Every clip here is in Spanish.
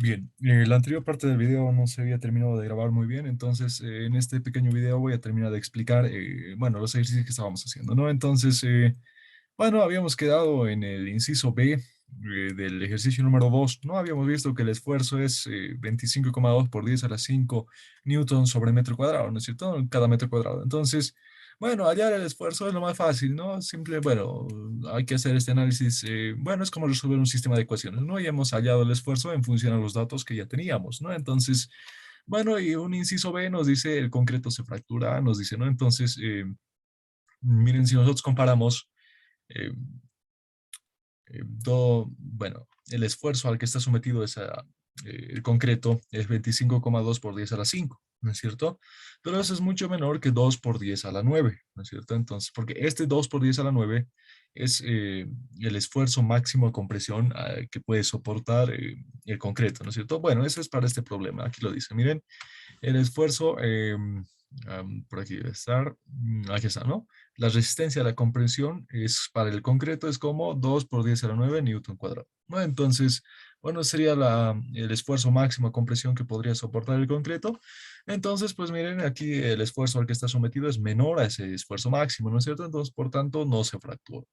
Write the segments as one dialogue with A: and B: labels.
A: Bien, la anterior parte del video no se había terminado de grabar muy bien, entonces en este pequeño video voy a terminar de explicar, bueno, los ejercicios que estábamos haciendo, ¿no? Entonces, bueno, habíamos quedado en el inciso B del ejercicio número 2, ¿no? Habíamos visto que el esfuerzo es 25,2 por 10 a la 5 newton sobre metro cuadrado, ¿no es cierto? En cada metro cuadrado. Entonces, bueno, hallar el esfuerzo es lo más fácil, ¿no? Simple, bueno, hay que hacer este análisis, bueno, es como resolver un sistema de ecuaciones, ¿no? Y hemos hallado el esfuerzo en función a los datos que ya teníamos, ¿no? Entonces, bueno, y un inciso B nos dice el concreto se fractura, nos dice, ¿no? Entonces, miren, si nosotros comparamos eh, bueno, el esfuerzo al que está sometido el concreto es 25,2 por 10 a la 5, ¿no es cierto? Pero eso es mucho menor que 2 por 10 a la 9, ¿no es cierto? Entonces, porque este 2 por 10 a la 9 es el esfuerzo máximo de compresión que puede soportar el concreto, ¿no es cierto? Bueno, eso es para este problema. Aquí lo dice. Miren, el esfuerzo, por aquí debe estar, aquí está, ¿no? La resistencia a la compresión es para el concreto es como 2 por 10 a la 9 newton cuadrado, ¿no? Entonces, bueno, sería el esfuerzo máximo a compresión que podría soportar el concreto. Entonces, pues miren, aquí el esfuerzo al que está sometido es menor a ese esfuerzo máximo, ¿no es cierto? Entonces, por tanto, no se fractura.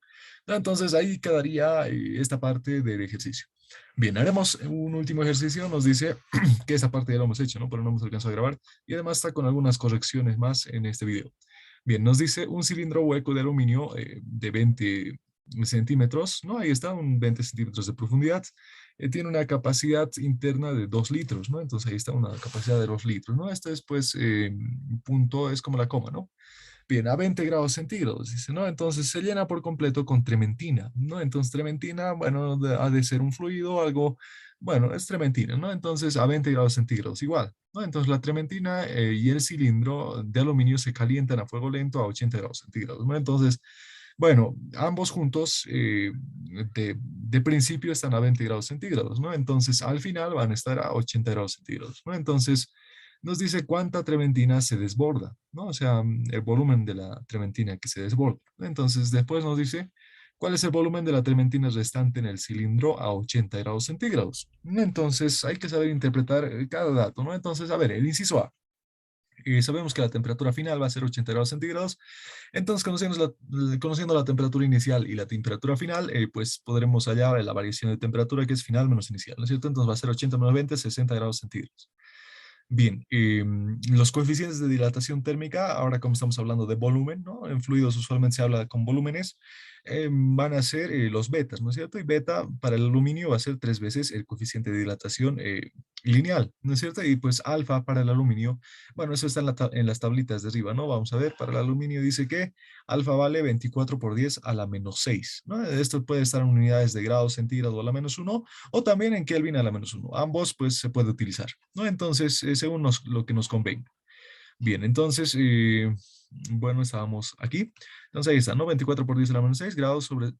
A: Entonces, ahí quedaría esta parte del ejercicio. Bien, haremos un último ejercicio. Nos dice que esa parte ya lo hemos hecho, ¿no? Pero no hemos alcanzado a grabar. Y además está con algunas correcciones más en este video. Bien, nos dice un cilindro hueco de aluminio de 20 centímetros, ¿no? Ahí está, un 20 centímetros de profundidad. Tiene una capacidad interna de 2 litros, ¿no? Entonces ahí está una capacidad de 2 litros, ¿no? Este es pues, punto, es como la coma, ¿no? Bien, a 20 grados centígrados, dice, ¿no? Entonces se llena por completo con trementina, ¿no? Entonces trementina, bueno, ha de ser un fluido, algo, bueno, es trementina, ¿no? Entonces a 20 grados centígrados igual, ¿no? Entonces la trementina y el cilindro de aluminio se calientan a fuego lento a 80 grados centígrados, ¿no? Entonces, bueno, ambos juntos de principio están a 20 grados centígrados, ¿no? Entonces al final van a estar a 80 grados centígrados, ¿no? Entonces nos dice cuánta trementina se desborda, ¿no? O sea, el volumen de la trementina que se desborda. Entonces, después nos dice cuál es el volumen de la trementina restante en el cilindro a 80 grados centígrados. Entonces, hay que saber interpretar cada dato, ¿no? Entonces, a ver, el inciso A. Sabemos que la temperatura final va a ser 80 grados centígrados. Entonces, conociendo la temperatura inicial y la temperatura final, pues podremos hallar la variación de temperatura que es final menos inicial, ¿no es cierto? Entonces va a ser 80 menos 20, 60 grados centígrados. Bien, los coeficientes de dilatación térmica, ahora como estamos hablando de volumen, ¿no? En fluidos usualmente se habla con volúmenes, van a ser los betas, ¿no es cierto? Y beta para el aluminio va a ser 3 veces el coeficiente de dilatación lineal, ¿no es cierto? Y pues alfa para el aluminio, bueno, eso está en las tablitas de arriba, ¿no? Vamos a ver, para el aluminio dice que alfa vale 24 por 10 a la menos 6, ¿no? Esto puede estar en unidades de grados centígrados a la menos 1 o también en Kelvin a la menos 1. Ambos pues se puede utilizar, ¿no? Entonces, según lo que nos convenga. Bien, entonces, bueno, estábamos aquí. Entonces ahí está, ¿no? 24 por 10 a la menos 6 grados sobre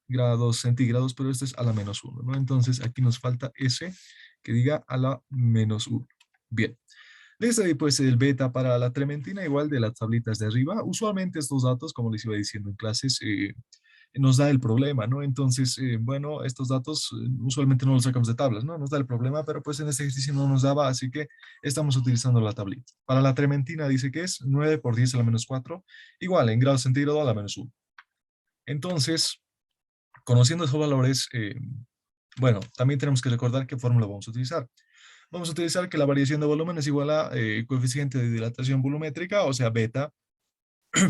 A: grados centígrados, pero este es a la menos 1, ¿no? Entonces aquí nos falta ese que diga a la menos 1. Bien. Listo, y pues el beta para la trementina, igual de las tablitas de arriba. Usualmente estos datos, como les iba diciendo en clases, nos da el problema, ¿no? Entonces, bueno, estos datos usualmente no los sacamos de tablas, ¿no? Nos da el problema, pero pues en este ejercicio no nos daba, así que estamos utilizando la tablita. Para la trementina dice que es 9 por 10 a la menos 4, igual en grados centígrados a la menos 1. Entonces, conociendo esos valores, bueno, también tenemos que recordar qué fórmula vamos a utilizar. Vamos a utilizar que la variación de volumen es igual a coeficiente de dilatación volumétrica, o sea, beta,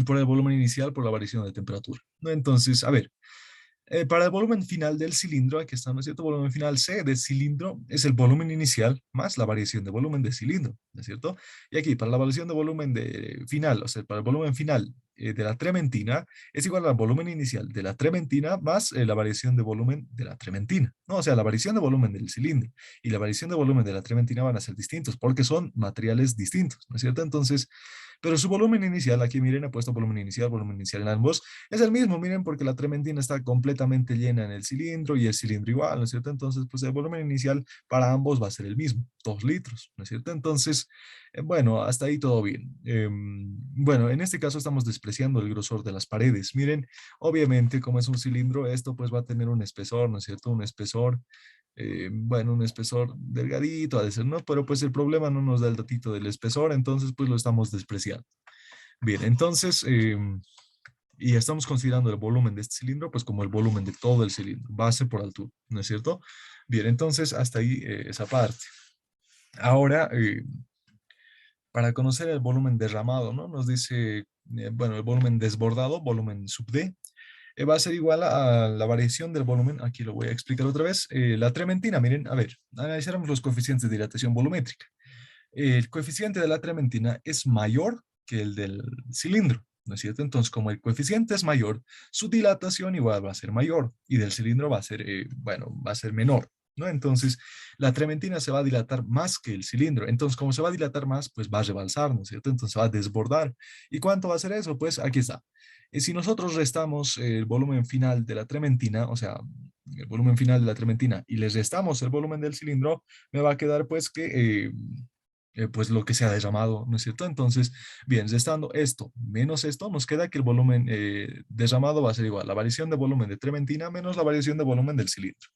A: por el volumen inicial por la variación de temperatura, ¿no? Entonces, a ver, para el volumen final del cilindro, aquí está, ¿no es cierto? Volumen final C del cilindro es el volumen inicial más la variación de volumen del cilindro, ¿no es cierto? Y aquí, para la variación de volumen final, o sea, para el volumen final de la trementina, es igual al volumen inicial de la trementina más la variación de volumen de la trementina, ¿no? O sea, la variación de volumen del cilindro y la variación de volumen de la trementina van a ser distintos porque son materiales distintos, ¿no es cierto? Entonces, pero su volumen inicial, aquí miren, he puesto volumen inicial en ambos, es el mismo, miren, porque la trementina está completamente llena en el cilindro y el cilindro igual, ¿no es cierto? Entonces, pues el volumen inicial para ambos va a ser el mismo, 2 litros, ¿no es cierto? Entonces, bueno, hasta ahí todo bien. Bueno, en este caso estamos despreciando el grosor de las paredes. Miren, obviamente, como es un cilindro, esto pues va a tener un espesor, ¿no es cierto? Un espesor bueno, un espesor delgadito, ha de ser, ¿no? Pero pues el problema no nos da el datito del espesor, entonces pues lo estamos despreciando. Bien, entonces, y estamos considerando el volumen de este cilindro, pues como el volumen de todo el cilindro, base por altura, ¿no es cierto? Bien, entonces hasta ahí esa parte. Ahora, para conocer el volumen derramado, ¿no? Nos dice, bueno, el volumen desbordado, volumen sub D, va a ser igual a la variación del volumen. Aquí lo voy a explicar otra vez. La trementina, miren, a ver, analizaremos los coeficientes de dilatación volumétrica. El coeficiente de la trementina es mayor que el del cilindro, ¿no es cierto? Entonces, como el coeficiente es mayor, su dilatación igual va a ser mayor y del cilindro va a ser, bueno, va a ser menor, ¿no? Entonces, la trementina se va a dilatar más que el cilindro. Entonces, como se va a dilatar más, pues va a rebalsar, ¿no es cierto? Entonces, va a desbordar. ¿Y cuánto va a ser eso? Pues aquí está. Si nosotros restamos el volumen final de la trementina, o sea, el volumen final de la trementina y le restamos el volumen del cilindro, me va a quedar pues que pues lo que se ha derramado, ¿no es cierto? Entonces, bien, restando esto menos esto, nos queda que el volumen derramado va a ser igual a la variación de volumen de trementina menos la variación de volumen del cilindro.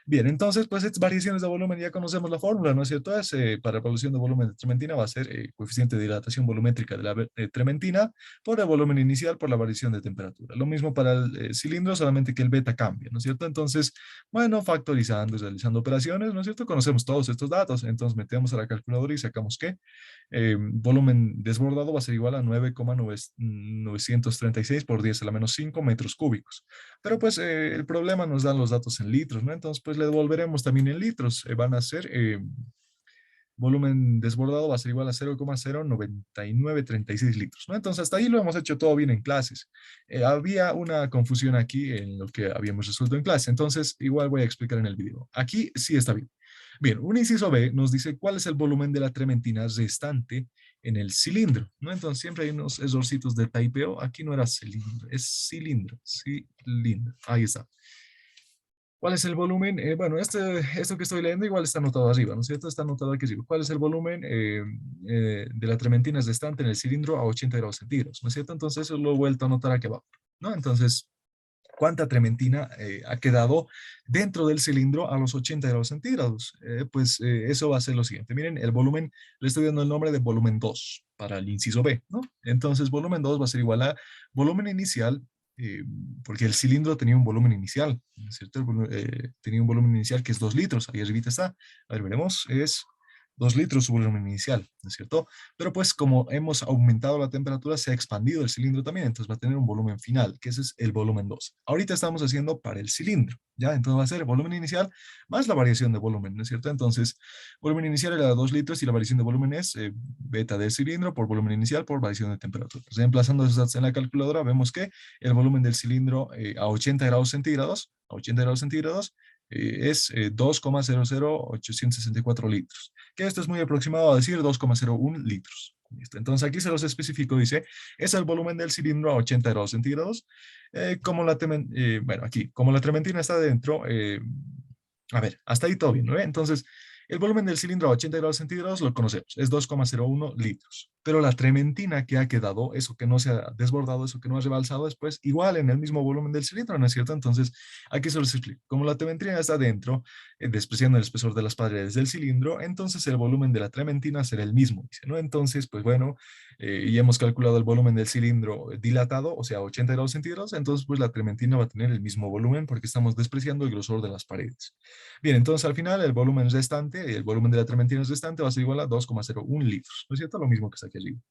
A: Bien, entonces, pues estas variaciones de volumen ya conocemos la fórmula, ¿no es cierto? Es, para la evaluación de volumen de trementina va a ser coeficiente de dilatación volumétrica de la trementina por el volumen inicial por la variación de temperatura. Lo mismo para el cilindro, solamente que el beta cambia, ¿no es cierto? Entonces, bueno, factorizando y realizando operaciones, ¿no es cierto? Conocemos todos estos datos, entonces metemos a la calculadora y sacamos que volumen desbordado va a ser igual a 9,936 por 10 a la menos 5 metros cúbicos. Pero pues el problema nos dan los datos en litros, ¿no? Entonces pues le devolveremos también en litros. Van a ser, volumen desbordado va a ser igual a 0,09936 litros, ¿no? Entonces hasta ahí lo hemos hecho todo bien en clases. Había una confusión aquí en lo que habíamos resuelto en clase, entonces igual voy a explicar en el video. Aquí sí está bien. Bien, un inciso B nos dice cuál es el volumen de la trementina restante en el cilindro, ¿no? Entonces siempre hay unos errorcitos de typeo. Aquí no era cilindro, es cilindro, cilindro. Ahí está. ¿Cuál es el volumen? Bueno, esto que estoy leyendo igual está anotado arriba, ¿no es cierto? Está anotado aquí arriba. ¿Cuál es el volumen de la trementina restante en el cilindro a 80 grados centígrados? ¿No es cierto? Entonces eso lo he vuelto a anotar aquí abajo, ¿no? Entonces, ¿cuánta trementina ha quedado dentro del cilindro a los 80 grados centígrados? Pues eso va a ser lo siguiente. Miren, el volumen, le estoy dando el nombre de volumen 2 para el inciso B, ¿no? Entonces, volumen 2 va a ser igual a volumen inicial, eh, porque el cilindro tenía un volumen inicial, ¿no es cierto? Tenía un volumen inicial que es 2 litros, ahí arriba está. A ver, veremos, es 2 litros su volumen inicial, ¿no es cierto? Pero pues como hemos aumentado la temperatura, se ha expandido el cilindro también, entonces va a tener un volumen final, que ese es el volumen 2. Ahorita estamos haciendo para el cilindro, ¿ya? Entonces va a ser el volumen inicial más la variación de volumen, ¿no es cierto? Entonces, volumen inicial era 2 litros y la variación de volumen es beta del cilindro por volumen inicial por variación de temperatura. Reemplazando esos datos en la calculadora, vemos que el volumen del cilindro a 80 grados centígrados, es 2,00864 litros, que esto es muy aproximado a decir 2,01 litros. ¿Listo? Entonces aquí se los especifico, dice, es el volumen del cilindro a 80 grados centígrados. Bueno, aquí, como la trementina está dentro, a ver, hasta ahí todo bien, ¿no? Entonces, el volumen del cilindro a 80 grados centígrados lo conocemos, es 2,01 litros. Pero la trementina que ha quedado, eso que no se ha desbordado, eso que no ha rebalsado, después igual en el mismo volumen del cilindro, ¿no es cierto? Entonces, aquí se los explico. Como la trementina está dentro, despreciando el espesor de las paredes del cilindro, entonces el volumen de la trementina será el mismo, dice, ¿no? Entonces, pues bueno, y hemos calculado el volumen del cilindro dilatado, o sea, 80 grados centígrados, entonces pues la trementina va a tener el mismo volumen porque estamos despreciando el grosor de las paredes. Bien, entonces al final el volumen restante, el volumen de la trementina restante va a ser igual a 2,01 litros, ¿no es cierto? Lo mismo que está aquí arriba.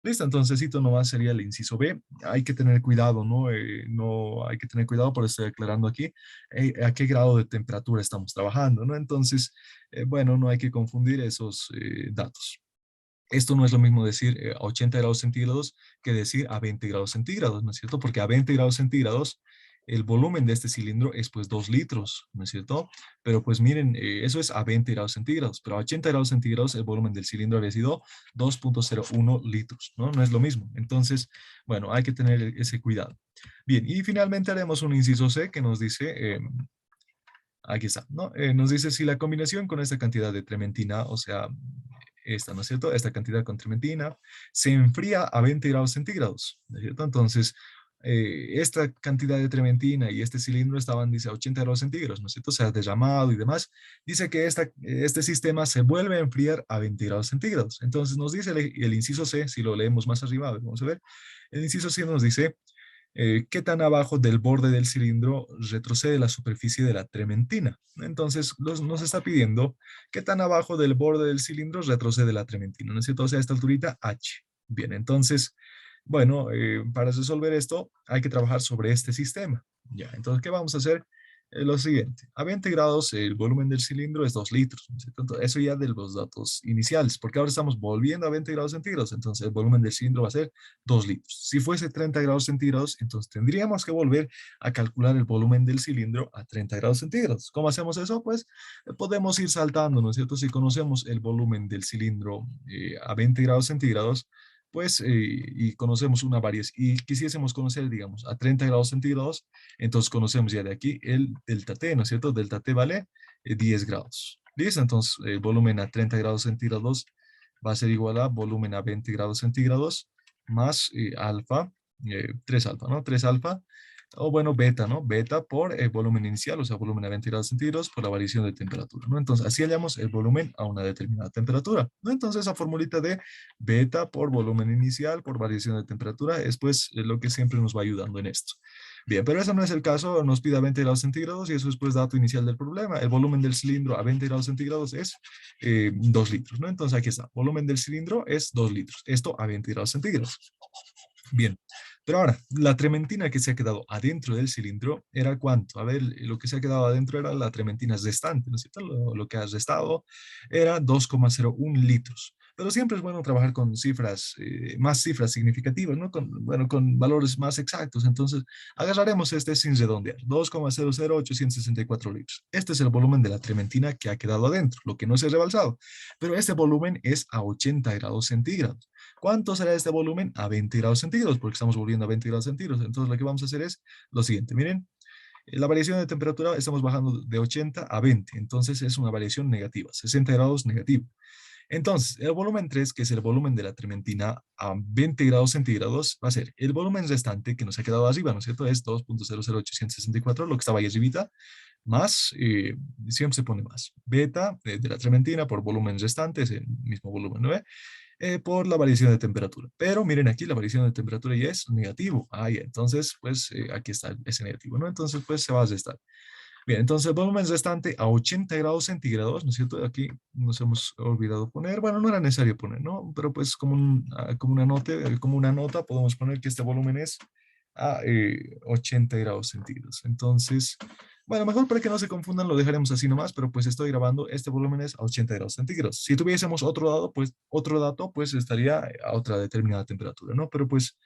A: Listo, entonces esto nomás sería el inciso B. Hay que tener cuidado, ¿no? No hay que tener cuidado, por eso estoy aclarando aquí a qué grado de temperatura estamos trabajando, ¿no? Entonces, bueno, no hay que confundir esos datos. Esto no es lo mismo decir a 80 grados centígrados que decir a 20 grados centígrados, ¿no es cierto? Porque a 20 grados centígrados el volumen de este cilindro es pues 2 litros, ¿no es cierto? Pero pues miren, eso es a 20 grados centígrados, pero a 80 grados centígrados el volumen del cilindro habría sido 2,01 litros, ¿no? No es lo mismo. Entonces, bueno, hay que tener ese cuidado. Bien, y finalmente haremos un inciso C que nos dice, aquí está, ¿no? Nos dice si la combinación con esta cantidad de trementina, o sea, esta, ¿no es cierto? Esta cantidad con trementina se enfría a 20 grados centígrados, ¿no es cierto? Entonces, esta cantidad de trementina y este cilindro estaban, dice, a 80 grados centígrados, ¿no es cierto? O sea, derramado y demás. Dice que este sistema se vuelve a enfriar a 20 grados centígrados. Entonces nos dice el inciso C, si lo leemos más arriba, a ver, vamos a ver. El inciso C nos dice qué tan abajo del borde del cilindro retrocede la superficie de la trementina. Entonces nos está pidiendo qué tan abajo del borde del cilindro retrocede la trementina, ¿no es cierto? O sea, a esta alturita H. Bien, entonces, bueno, para resolver esto hay que trabajar sobre este sistema. Ya, entonces, ¿qué vamos a hacer? Lo siguiente, a 20 grados el volumen del cilindro es 2 litros, ¿no es cierto? Entonces, eso ya de los datos iniciales, porque ahora estamos volviendo a 20 grados centígrados, entonces el volumen del cilindro va a ser 2 litros. Si fuese 30 grados centígrados, entonces tendríamos que volver a calcular el volumen del cilindro a 30 grados centígrados. ¿Cómo hacemos eso? Pues podemos ir saltando, ¿no es cierto? Si conocemos el volumen del cilindro a 20 grados centígrados, pues, y conocemos una variación, y quisiésemos conocer, digamos, a 30 grados centígrados, entonces conocemos ya de aquí el delta T, ¿no es cierto? Delta T vale 10 grados. ¿Listo? Entonces, el volumen a 30 grados centígrados va a ser igual a volumen a 20 grados centígrados más alfa, 3 alfa, ¿no? 3 alfa, o bueno, beta, ¿no? Beta por el volumen inicial, o sea, volumen a 20 grados centígrados por la variación de temperatura, ¿no? Entonces, así hallamos el volumen a una determinada temperatura, ¿no? Entonces, esa formulita de beta por volumen inicial por variación de temperatura es pues lo que siempre nos va ayudando en esto. Bien, pero eso no es el caso, nos pide a 20 grados centígrados y eso es pues dato inicial del problema. El volumen del cilindro a 20 grados centígrados es 2 litros, ¿no? Entonces aquí está, volumen del cilindro es 2 litros, esto a 20 grados centígrados. Bien, pero ahora, la trementina que se ha quedado adentro del cilindro era ¿cuánto? A ver, lo que se ha quedado adentro era la trementina restante, ¿no es cierto? Lo que ha restado era 2,01 litros. Pero siempre es bueno trabajar con cifras, más cifras significativas, ¿no? Bueno, con valores más exactos. Entonces, agarraremos este sin redondear, 2,00864 litros. Este es el volumen de la trementina que ha quedado adentro, lo que no se ha rebalsado. Pero este volumen es a 80 grados centígrados. ¿Cuánto será este volumen? A 20 grados centígrados, porque estamos volviendo a 20 grados centígrados. Entonces lo que vamos a hacer es lo siguiente. Miren, la variación de temperatura estamos bajando de 80 a 20. Entonces es una variación negativa, 60 grados negativo. Entonces, el volumen 3, que es el volumen de la trementina a 20 grados centígrados, va a ser el volumen restante que nos ha quedado arriba, ¿no es cierto? Es 2,00864, lo que estaba ahí arribita, más, siempre se pone más. Beta de la trementina por volumen restante, es el mismo volumen, ¿no? Por la variación de temperatura. Pero miren aquí, la variación de temperatura ya es negativo. Ahí, entonces, pues aquí está ese negativo, ¿no? Entonces, pues se va a restar. Bien, entonces el volumen restante a 80 grados centígrados, ¿no es cierto? Aquí nos hemos olvidado poner, bueno, no era necesario poner, ¿no? Pero pues como, como una nota podemos poner que este volumen es a 80 grados centígrados. Entonces, bueno, mejor para que no se confundan lo dejaremos así nomás, pero pues estoy grabando, este volumen es a 80 grados centígrados. Si tuviésemos otro dato, pues estaría a otra determinada temperatura, ¿no? Pero pues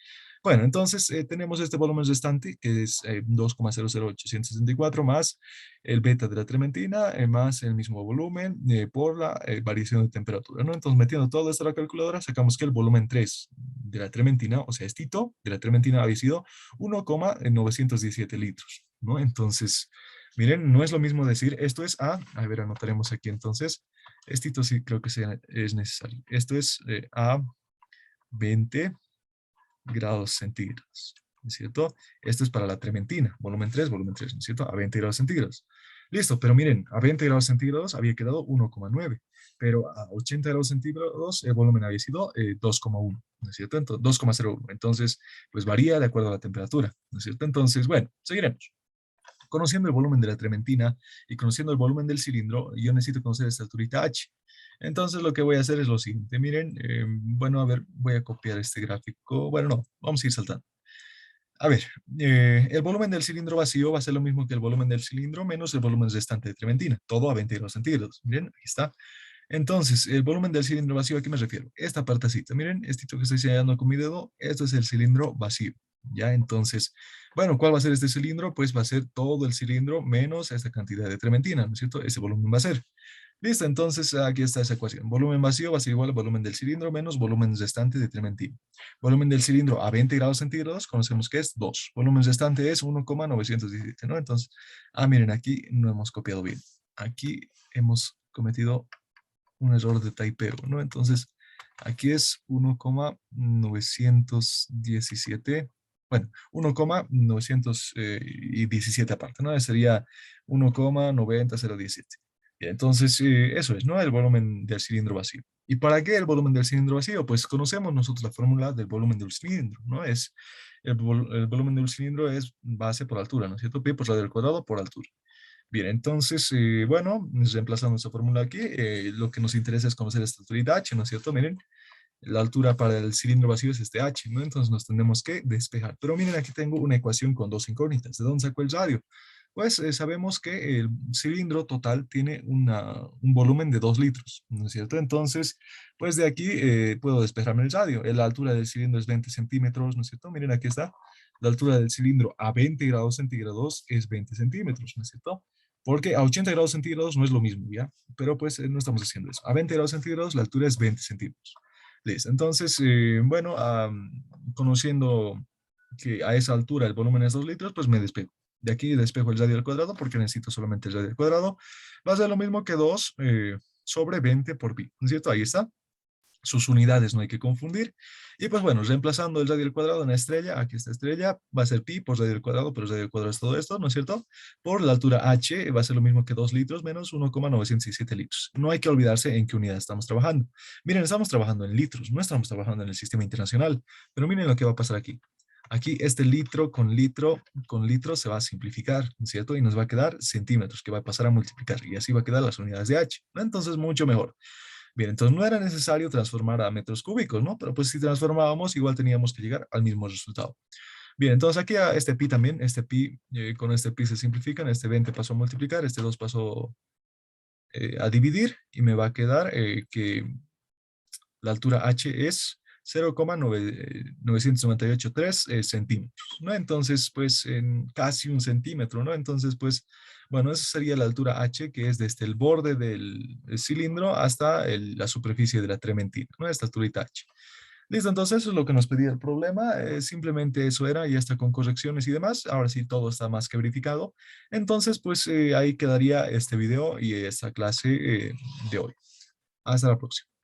A: bueno, entonces tenemos este volumen restante que es 2,00864 más el beta de la trementina más el mismo volumen por la variación de temperatura, ¿no? Entonces metiendo todo esto a la calculadora sacamos que el volumen 3 de la trementina, o sea, estito de la trementina había sido 1,917 litros, ¿no? Entonces, miren, no es lo mismo decir esto es a ver, anotaremos aquí entonces, estito sí creo que es necesario. Esto es a 20 grados centígrados, ¿no es cierto? Esto es para la trementina, volumen 3, ¿no es cierto? A 20 grados centígrados. Listo, pero miren, a 20 grados centígrados había quedado 1,9, pero a 80 grados centígrados el volumen había sido 2,1, ¿no es cierto? Entonces, 2,01. Entonces, pues varía de acuerdo a la temperatura, ¿no es cierto? Entonces, bueno, seguiremos. Conociendo el volumen de la trementina y conociendo el volumen del cilindro, yo necesito conocer esta alturita H. Entonces lo que voy a hacer es lo siguiente. Miren, bueno, a ver, voy a copiar este gráfico. Bueno, no, vamos a ir saltando. A ver, el volumen del cilindro vacío va a ser lo mismo que el volumen del cilindro menos el volumen restante de trementina. Todo a 20 grados centígrados. Miren, aquí está. Entonces, el volumen del cilindro vacío, ¿a qué me refiero? Esta partecita, miren, esto que estoy señalando con mi dedo, esto es el cilindro vacío. Ya, entonces, bueno, ¿cuál va a ser este cilindro? Pues va a ser todo el cilindro menos esta cantidad de trementina, ¿no es cierto? Ese volumen va a ser. Listo, entonces aquí está esa ecuación. Volumen vacío va a ser igual al volumen del cilindro menos volumen restante de trementina. Volumen del cilindro a 20 grados centígrados, conocemos que es 2. Volumen restante es 1,917, ¿no? Entonces, miren, aquí no hemos copiado bien. Aquí hemos cometido un error de typeo, ¿no? Entonces, aquí es 1,917 bueno, 1,917 aparte, ¿no? Sería 1,90017. Bien, entonces, eso es, ¿no? El volumen del cilindro vacío. ¿Y para qué el volumen del cilindro vacío? Pues conocemos nosotros la fórmula del volumen del cilindro, ¿no? El volumen del cilindro es base por altura, ¿no es cierto? Pi por radio al cuadrado por altura. Bien, entonces, bueno, reemplazando esta fórmula aquí, lo que nos interesa es conocer esta altura H, ¿no es cierto? Miren, la altura para el cilindro vacío es este H, ¿no? Entonces nos tenemos que despejar. Pero miren, aquí tengo una ecuación con dos incógnitas. ¿De dónde sacó el radio? Pues sabemos que el cilindro total tiene un volumen de 2 litros, ¿no es cierto? Entonces, pues de aquí puedo despejarme el radio. La altura del cilindro es 20 centímetros, ¿no es cierto? Miren, aquí está. La altura del cilindro a 20 grados centígrados es 20 centímetros, ¿no es cierto? Porque a 80 grados centígrados no es lo mismo, ¿ya? Pero pues no estamos haciendo eso. A 20 grados centígrados la altura es 20 centímetros. Listo. Entonces, bueno, conociendo que a esa altura el volumen es 2 litros, pues me despejo. De aquí despejo el radio al cuadrado porque necesito solamente el radio al cuadrado. Va a ser lo mismo que 2 sobre 20 por pi, ¿no es cierto? Ahí está. Sus unidades no hay que confundir. Y pues bueno, reemplazando el radio al cuadrado en la estrella, aquí esta estrella va a ser pi por radio al cuadrado, pero el radio al cuadrado es todo esto, ¿no es cierto? Por la altura h va a ser lo mismo que 2 litros menos 1,907 litros. No hay que olvidarse en qué unidad estamos trabajando. Miren, estamos trabajando en litros, no estamos trabajando en el sistema internacional, pero miren lo que va a pasar aquí. Aquí este litro con litro se va a simplificar, ¿no es cierto? Y nos va a quedar centímetros, que va a pasar a multiplicar, y así va a quedar las unidades de h, ¿no? Entonces, mucho mejor. Bien, entonces no era necesario transformar a metros cúbicos, ¿no? Pero pues si transformábamos, igual teníamos que llegar al mismo resultado. Bien, entonces aquí a este pi también, este pi, con este pi se simplifican, este 20 pasó a multiplicar, este 2 pasó a dividir, y me va a quedar que la altura h es 0,998,3 centímetros, ¿no? Entonces, pues en casi un centímetro, ¿no? Entonces, pues, bueno, esa sería la altura h, que es desde el borde del cilindro hasta la superficie de la trementina, ¿no? Esta altura h. Listo, entonces eso es lo que nos pedía el problema, simplemente eso era, y hasta con correcciones y demás. Ahora sí todo está más que verificado. Entonces, pues ahí quedaría este video y esta clase de hoy. Hasta la próxima.